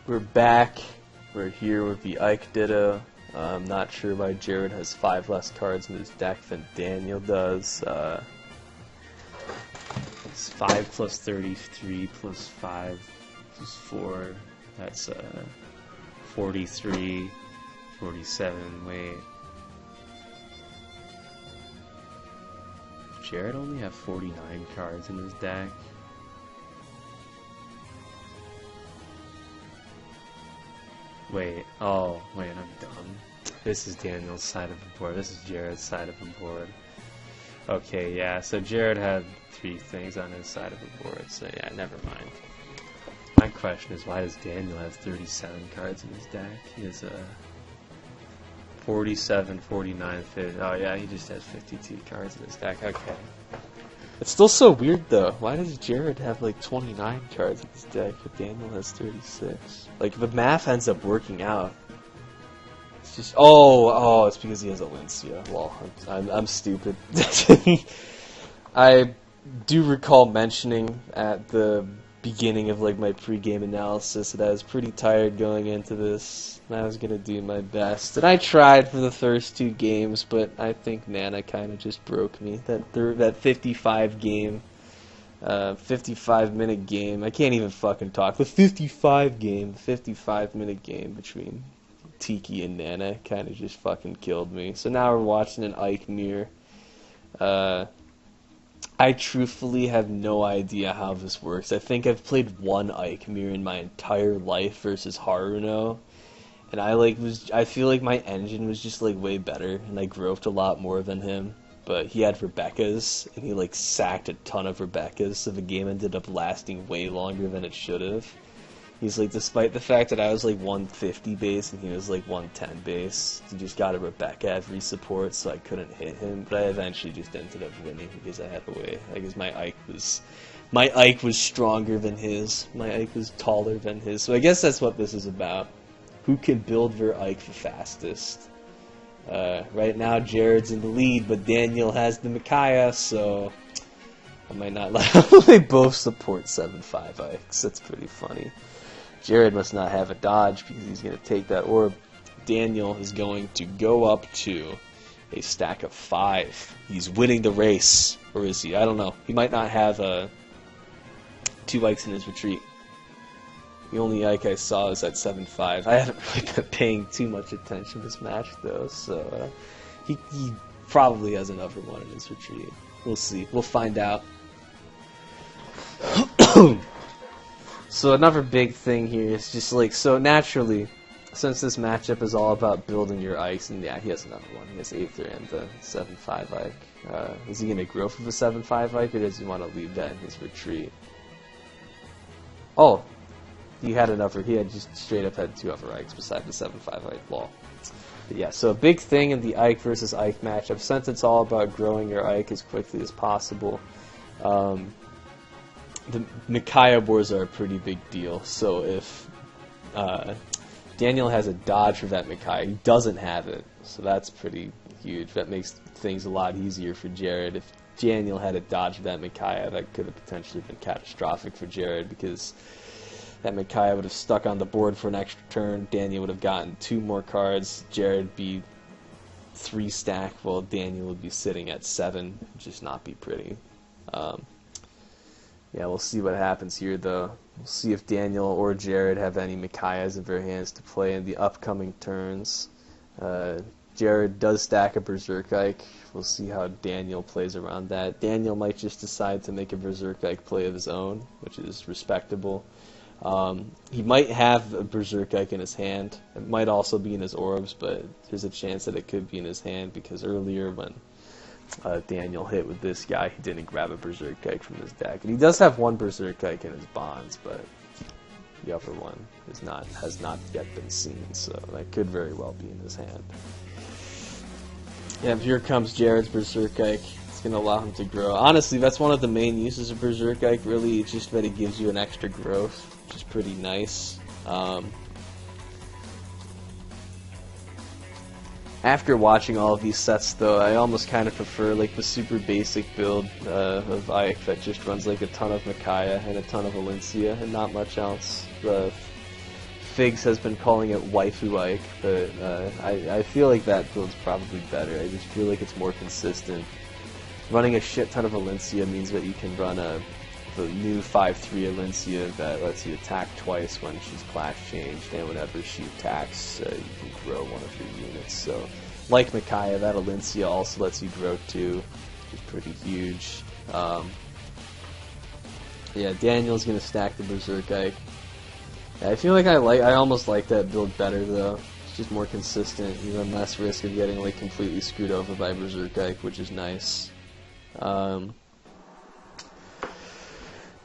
We're back. We're here with the Ike Ditto. I'm not sure why Jared has 5 less cards in his deck than Daniel does. It's 5 plus 33 plus 5 plus 4. That's 43, 47. Wait. Does Jared only have 49 cards in his deck? Wait, oh, wait, I'm dumb. This is Daniel's side of the board. This is Jared's side of the board. Okay, yeah, so Jared had 3 things on his side of the board, so yeah, never mind. My question is, why does Daniel have 37 cards in his deck? He has 47, 49, 50. Oh yeah, he just has 52 cards in his deck. Okay. It's still so weird though. Why does Jared have like 29 cards in his deck if Daniel has 36? Like the math ends up working out. It's just it's because he has Valencia. Well, I'm stupid. I do recall mentioning at the beginning of like my pre-game analysis that I was pretty tired going into this, and I was gonna do my best. And I tried for the first 2 games, but I think Nana kind of just broke me. That 55 game, 55-minute game. I can't even fucking talk. The 55-minute game between Tiki and Nana kind of just fucking killed me. So now we're watching an Ike mirror. I truthfully have no idea how this works. I think I've played 1 Ike mirror in my entire life versus Haruno, and I feel like my engine was just like way better, and I groped a lot more than him. But he had Rebecca's, and he like sacked a ton of Rebecca's, so the game ended up lasting way longer than it should have. He's like, despite the fact that I was like 150 base and he was like 110 base, he just got a Rebecca every support, so I couldn't hit him. But I eventually just ended up winning because I had a way. I guess my Ike was stronger than his. My Ike was taller than his. So I guess that's what this is about. Who can build their Ike the fastest? Right now Jared's in the lead, but Daniel has the Micaiah, so I might not let them. They both support 7-5 Ikes. That's pretty funny. Jared must not have a dodge because he's going to take that orb. Daniel is going to go up to a stack of 5. He's winning the race. Or is he? I don't know. He might not have 2 Ikes in his retreat. The only Ike I saw is at 7-5. I haven't really been paying too much attention to this match, though, so he probably has another one in his retreat. We'll see. We'll find out. So another big thing here is just like, so naturally, since this matchup is all about building your Ikes, and yeah, he has another one. He has Aether and the 7-5 Ike. Is he going to grow for the 7-5 Ike, or does he want to leave that in his retreat? Oh, he had just straight up had 2 other Ikes beside the 7-5 Ike wall. But yeah, so a big thing in the Ike versus Ike matchup, since it's all about growing your Ike as quickly as possible, the Micaiah wars are a pretty big deal. So if Daniel has a dodge for that Micaiah, he doesn't have it, so that's pretty huge. That makes things a lot easier for Jared. If Daniel had a dodge for that Micaiah, that could have potentially been catastrophic for Jared, because that Micaiah would have stuck on the board for an extra turn. Daniel would have gotten 2 more cards. Jared would be 3 stack, while Daniel would be sitting at 7. Just not be pretty. Yeah, we'll see what happens here, though. We'll see if Daniel or Jared have any Micaiahs in their hands to play in the upcoming turns. Jared does stack a Berserk Ike. We'll see how Daniel plays around that. Daniel might just decide to make a Berserk Ike play of his own, which is respectable. He might have a Berserk Ike in his hand. It might also be in his orbs, but there's a chance that it could be in his hand, because earlier when Daniel hit with this guy, he didn't grab a Berserk Ike from his deck. And he does have 1 Berserk Ike in his bonds, but the other one has not yet been seen, so that could very well be in his hand. Yeah, here comes Jared's Berserk Ike. It's going to allow him to grow. Honestly, that's one of the main uses of Berserk Ike, really. It's just that it gives you an extra growth, which is pretty nice. After watching all of these sets, though, I almost kind of prefer like the super basic build of Ike that just runs like a ton of Micaiah and a ton of Valencia and not much else. The Figs has been calling it Waifu Ike, but I feel like that build's probably better. I just feel like it's more consistent. Running a shit ton of Valencia means that you can run the new 5/3 Valencia that lets you attack twice when she's class changed, and whenever she attacks, you can grow one of your units. So, like Micaiah, that Valencia also lets you grow 2, which is pretty huge. Yeah, Daniel's gonna stack the Berserk Ike. Yeah, I feel like I almost like that build better though. It's just more consistent. You run less risk of getting like completely screwed over by Berserk Ike, which is nice.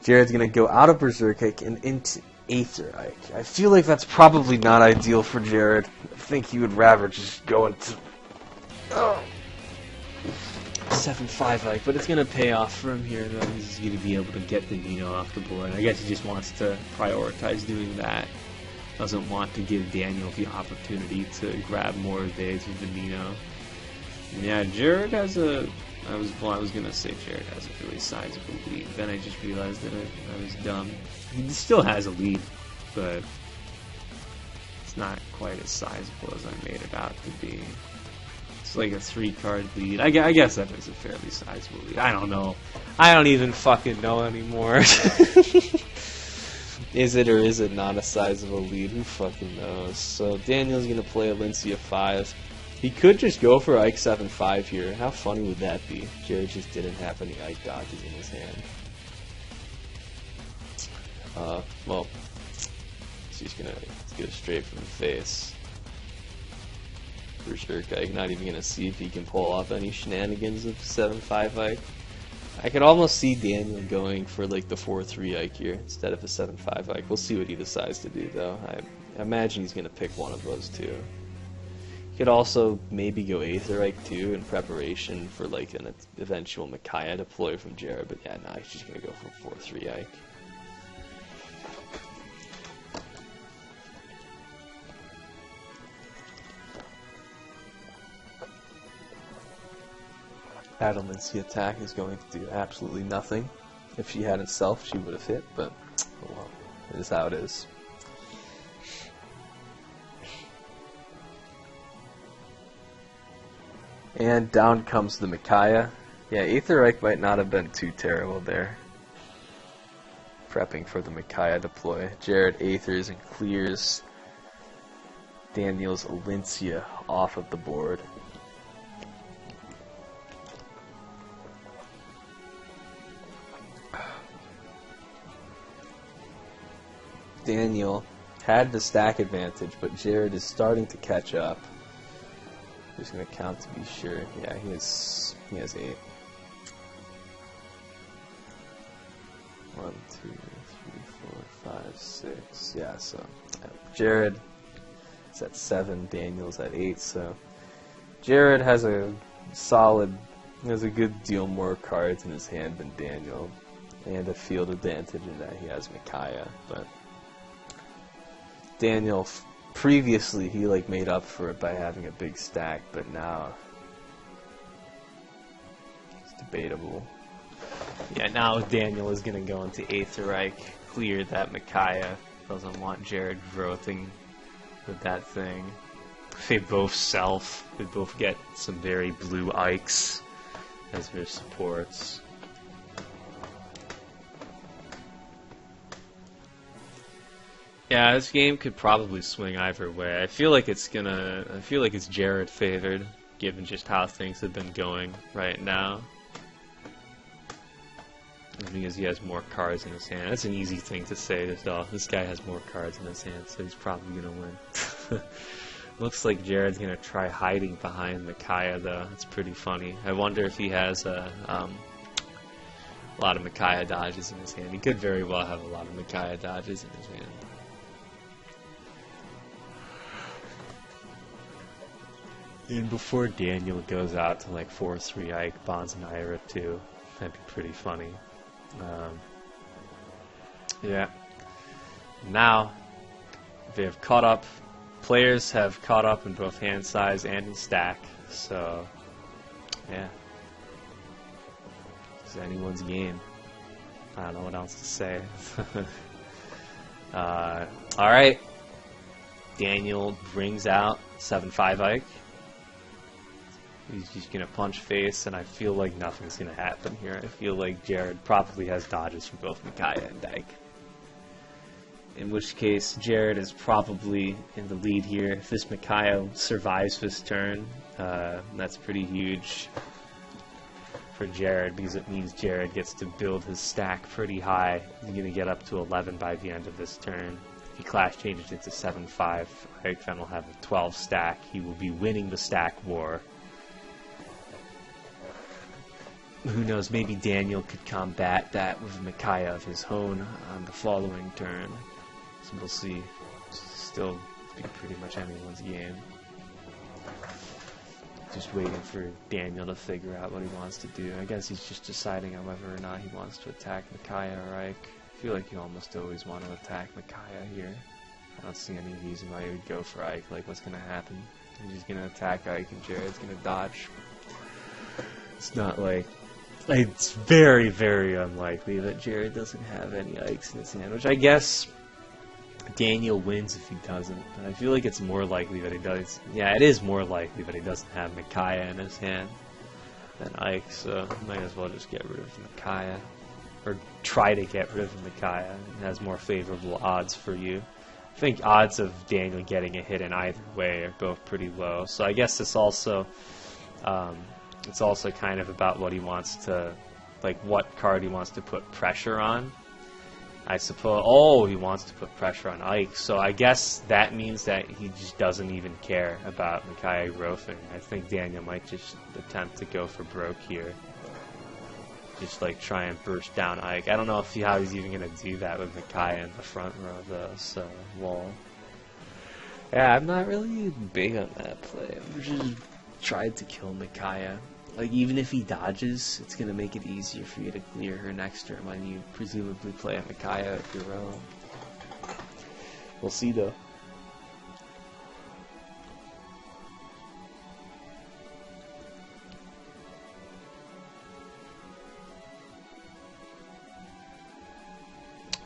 Jared's gonna go out of Berserk Ike and into Aether Ike. I feel like that's probably not ideal for Jared. I think he would rather just go into 7/5 Ike, but it's gonna pay off for him here though. He's gonna be able to get the Nino off the board. I guess he just wants to prioritize doing that. Doesn't want to give Daniel the opportunity to grab more evades with the Nino. Yeah, Jared has a... I was gonna say Jared has a really sizable lead. Then I just realized that I was dumb. He still has a lead, but it's not quite as sizable as I made it out to be. It's like a 3-card lead. I guess that is a fairly sizable lead. I don't know. I don't even fucking know anymore. Is it or is it not a sizable lead? Who fucking knows? So Daniel's gonna play Valencia 5. He could just go for Ike 7/5 here. How funny would that be? Jared just didn't have any Ike dodges in his hand. Well, he's gonna go straight from the face. Berserk Ike, not even gonna see if he can pull off any shenanigans of 7/5 Ike. I could almost see Daniel going for like the 4/3 Ike here instead of a 7/5 Ike. We'll see what he decides to do though. I imagine he's gonna pick one of those two. You could also maybe go Aether Ike too in preparation for like an eventual Micaiah deploy from Jared, but yeah, he's just gonna go for 4/3 Ike. Adamant's attack is going to do absolutely nothing. If she had itself, she would have hit, but oh well, it is how it is. And down comes the Micaiah. Yeah, Aether Ike might not have been too terrible there. Prepping for the Micaiah deploy. Jared Aethers and clears Daniel's Valencia off of the board. Daniel had the stack advantage, but Jared is starting to catch up. Just gonna count to be sure. Yeah, he has 8. 1, 2, 3, 4, 5, 6. Yeah, so Jared is at 7, Daniel's at 8. So Jared has a good deal more cards in his hand than Daniel, and a field advantage in that he has Micaiah, but Daniel, previously, he like made up for it by having a big stack, but now it's debatable. Yeah, now Daniel is gonna go into Aether Ike, clear that Micaiah. Doesn't want Jared growthing with that thing. They both self. They both get some very blue Ikes as their supports. Yeah, this game could probably swing either way. I feel like it's Jared favored, given just how things have been going right now. Because he has more cards in his hand. That's an easy thing to say. This guy has more cards in his hand, so he's probably gonna win. Looks like Jared's gonna try hiding behind Micaiah, though. That's pretty funny. I wonder if he has a lot of Micaiah dodges in his hand. He could very well have a lot of Micaiah dodges in his hand. And before Daniel goes out to like 4/3 Ike, Bonds and Ira too, that'd be pretty funny. Yeah. Now they have caught up. Players have caught up in both hand size and in stack. So yeah, it's anyone's game. I don't know what else to say. All right. Daniel brings out 7-5 Ike. He's just going to punch face, and I feel like nothing's going to happen here. I feel like Jared probably has dodges for both Micaiah and Ike. In which case, Jared is probably in the lead here. If this Micaiah survives this turn, that's pretty huge for Jared, because it means Jared gets to build his stack pretty high. He's going to get up to 11 by the end of this turn. If he clash changes it to 7-5, Ike then will have a 12 stack. He will be winning the stack war. Who knows, maybe Daniel could combat that with Micaiah of his own on the following turn. So we'll see. Still be pretty much anyone's game. Just waiting for Daniel to figure out what he wants to do. I guess he's just deciding on whether or not he wants to attack Micaiah or Ike. I feel like you almost always want to attack Micaiah here. I don't see any reason why you would go for Ike. Like, what's going to happen? He's just going to attack Ike and Jared's going to dodge. It's not like... It's very, very unlikely that Jared doesn't have any Ikes in his hand, which I guess Daniel wins if he doesn't. But I feel like it's more likely that he does. Yeah, it is more likely that he doesn't have Micaiah in his hand than Ike, so might as well just get rid of Micaiah. Or try to get rid of Micaiah. It has more favorable odds for you. I think odds of Daniel getting a hit in either way are both pretty low, so I guess this also... it's also kind of about what he wants to, like what card he wants to put pressure on. I suppose, oh, he wants to put pressure on Ike, so I guess that means that he just doesn't even care about Micaiah growthing. I think Daniel might just attempt to go for broke here. Just like try and burst down Ike. I don't know how he's even going to do that with Micaiah in the front row of the wall. Yeah, I'm not really big on that play. I'm just tried to kill Micaiah. Like, even if he dodges, it's going to make it easier for you to clear her next turn when you presumably play a Micaiah of your own. We'll see, though.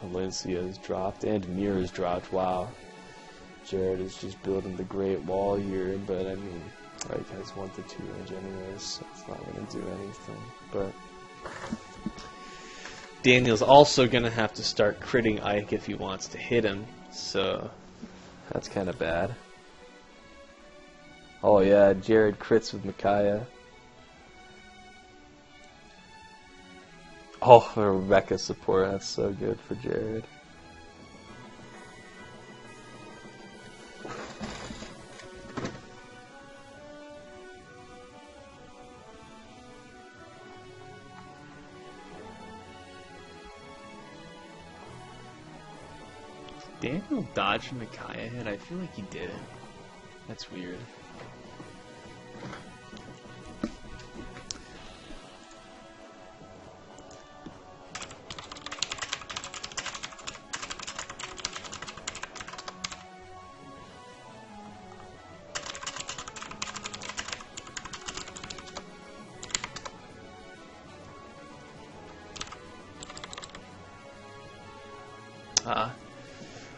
Valencia is dropped, and Mirror is dropped. Wow. Jared is just building the Great Wall here, but I mean... Ike has 1 to 2 range anyways, so it's not going to do anything. But Daniel's also going to have to start critting Ike if he wants to hit him, so that's kind of bad. Oh yeah, Jared crits with Micaiah. Oh, a Rebecca support, that's so good for Jared. Daniel dodged Micaiah hit? I feel like he didn't. That's weird.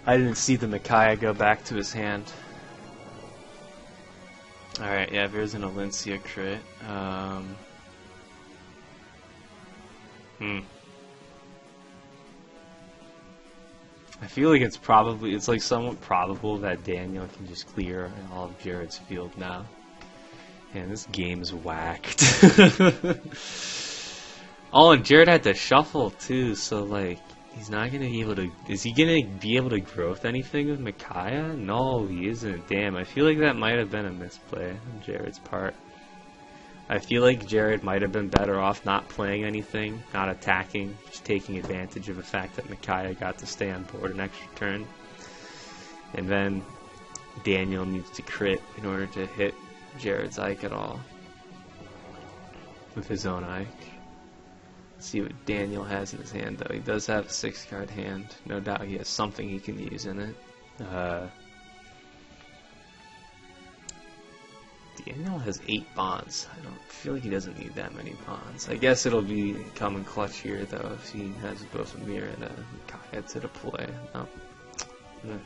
I didn't see the Micaiah go back to his hand. Alright, yeah, there's an Valencia crit. I feel like it's like somewhat probable that Daniel can just clear all of Jared's field now. And this game's whacked. Oh, and Jared had to shuffle too, so like, he's not gonna be able to... Is he gonna be able to growth anything with Micaiah? No, he isn't. Damn, I feel like that might have been a misplay on Jared's part. I feel like Jared might have been better off not playing anything, not attacking, just taking advantage of the fact that Micaiah got to stay on board an extra turn. And then Daniel needs to crit in order to hit Jared's Ike at all. With his own Ike. See what Daniel has in his hand, though. He does have a 6-card hand. No doubt he has something he can use in it. Daniel has 8 bonds. I don't feel like he doesn't need that many bonds. I guess it'll be come in clutch here, though, if he has both a Mirror and a Micaiah to deploy. No.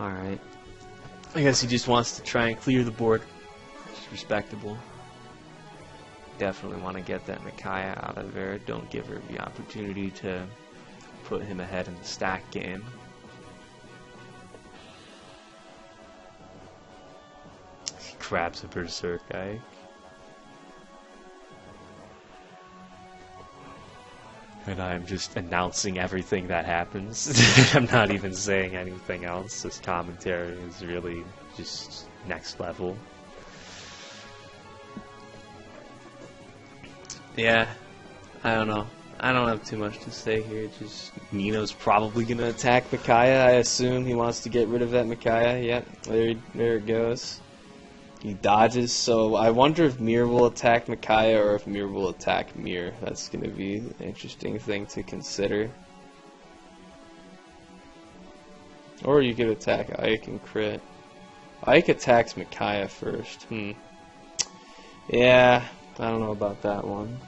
Alright. I guess he just wants to try and clear the board. Which is respectable. Definitely want to get that Micaiah out of there. Don't give her the opportunity to put him ahead in the stack game. He grabs a Berserk Ike. And I'm just announcing everything that happens. I'm not even saying anything else. This commentary is really just next level. Yeah, I don't know. I don't have too much to say here. Just Nino's probably gonna attack Micaiah. I assume he wants to get rid of that Micaiah. Yep, there it goes. He dodges, so I wonder if Mir will attack Micaiah or if Mir will attack Mir. That's going to be an interesting thing to consider. Or you could attack Ike and crit. Ike attacks Micaiah first. Yeah, I don't know about that one.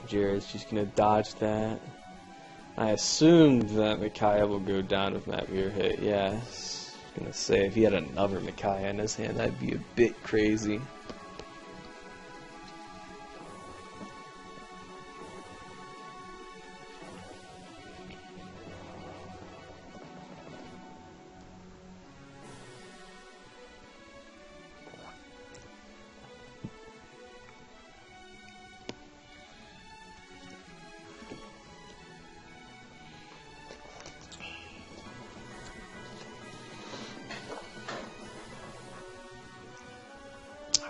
Jared's just going to dodge that. I assumed that Micaiah will go down with that Mir hit, yes. Gonna say if he had another Micaiah in his hand, that'd be a bit crazy.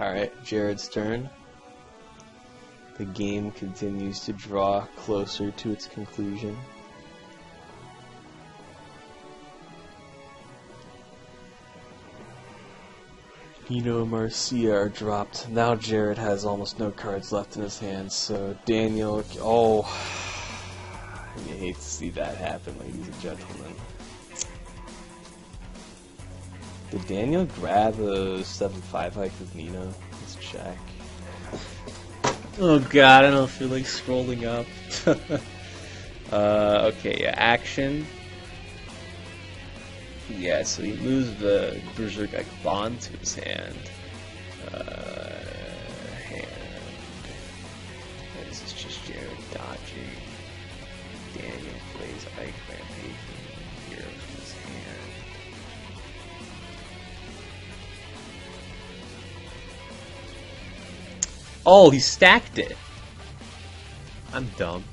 Alright, Jared's turn. The game continues to draw closer to its conclusion. Nino and Marcia are dropped. Now Jared has almost no cards left in his hands, so Daniel... Oh, I hate to see that happen, ladies and gentlemen. Did Daniel grab a 7-5 hike with Nino? Let's check. Oh god, I don't feel like scrolling up. Okay, yeah, action. Yeah, so he moves the Berserk Ike Bond to his hand. This is just Jared dodging. Daniel plays Ike Rampage here from his hand. Oh, he stacked it. I'm dumb.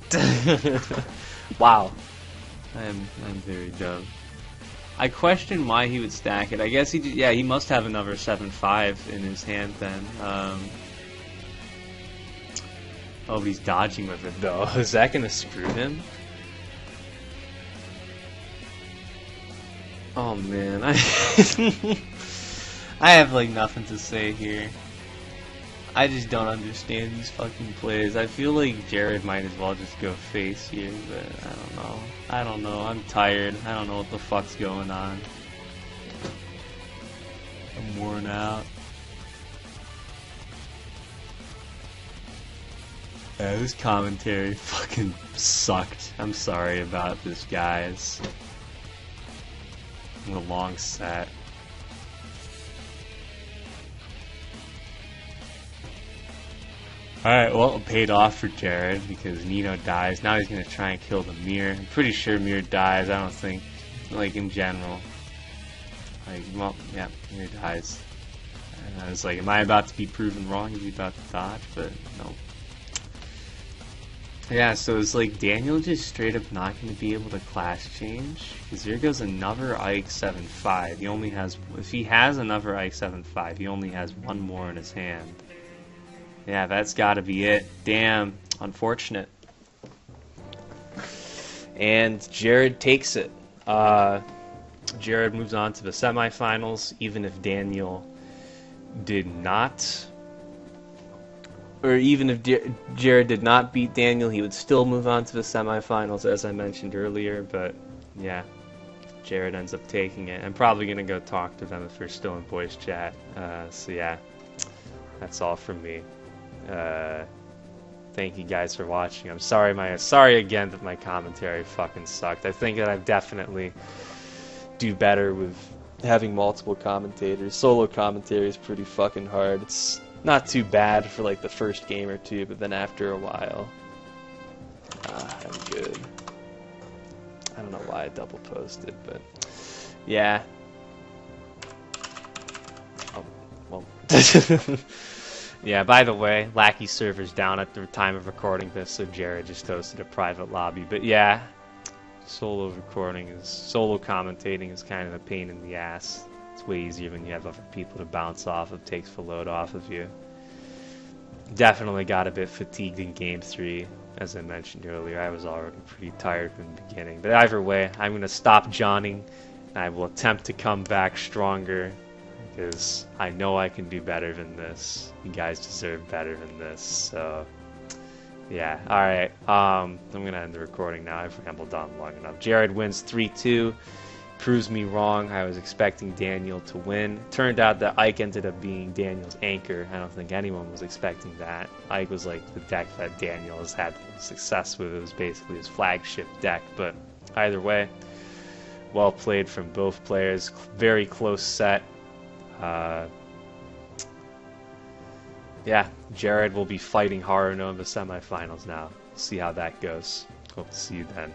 Wow. I'm very dumb. I question why he would stack it. I guess he must have another 7-5 in his hand then. Oh, he's dodging with it though. Is that gonna screw him? Oh man, I have like nothing to say here. I just don't understand these fucking plays. I feel like Jared might as well just go face here, but I don't know. I don't know. I'm tired. I don't know what the fuck's going on. I'm worn out. Yeah, this commentary fucking sucked. I'm sorry about this, guys. The long set. Alright, well, it paid off for Jared because Nino dies. Now he's going to try and kill the Mir. I'm pretty sure Mir dies. I don't think, like, in general. Like, well, yeah, Mir dies. And I was like, am I about to be proven wrong? Is he about to dodge? But, no. Yeah, so it's like Daniel just straight up not going to be able to class change. Because here goes another Ike 7-5. He only has, if he has another Ike 7-5, he only has one more in his hand. Yeah, that's gotta be it. Damn, unfortunate. And Jared takes it. Jared moves on to the semifinals, even if Daniel did not. Or even if Jared did not beat Daniel, he would still move on to the semifinals, as I mentioned earlier. But, yeah, Jared ends up taking it. I'm probably going to go talk to them if they're still in voice chat. So, yeah, that's all from me. Thank you guys for watching. I'm sorry again that my commentary fucking sucked. I think that I've definitely do better with having multiple commentators. Solo commentary is pretty fucking hard. It's not too bad for like the first game or two, but then after a while, I'm good. I don't know why I double posted, but yeah. Oh, well. Yeah, by the way, Lackey server's down at the time of recording this, so Jared just hosted a private lobby. But yeah, solo commentating is kind of a pain in the ass. It's way easier when you have other people to bounce off of, takes the load off of you. Definitely got a bit fatigued in Game 3, as I mentioned earlier. I was already pretty tired from the beginning. But either way, I'm going to stop Johnning, and I will attempt to come back stronger, because I know I can do better than this. You guys deserve better than this, so yeah. Alright, I'm going to end the recording now. I've rambled on long enough. Jared wins 3-2. Proves me wrong. I was expecting Daniel to win. Turned out that Ike ended up being Daniel's anchor. I don't think anyone was expecting that. Ike was like the deck that Daniel has had success with. It was basically his flagship deck, but either way, well played from both players. Very close set. Yeah, Jared will be fighting Haruno in the semifinals now. See how that goes. Hope to see you then.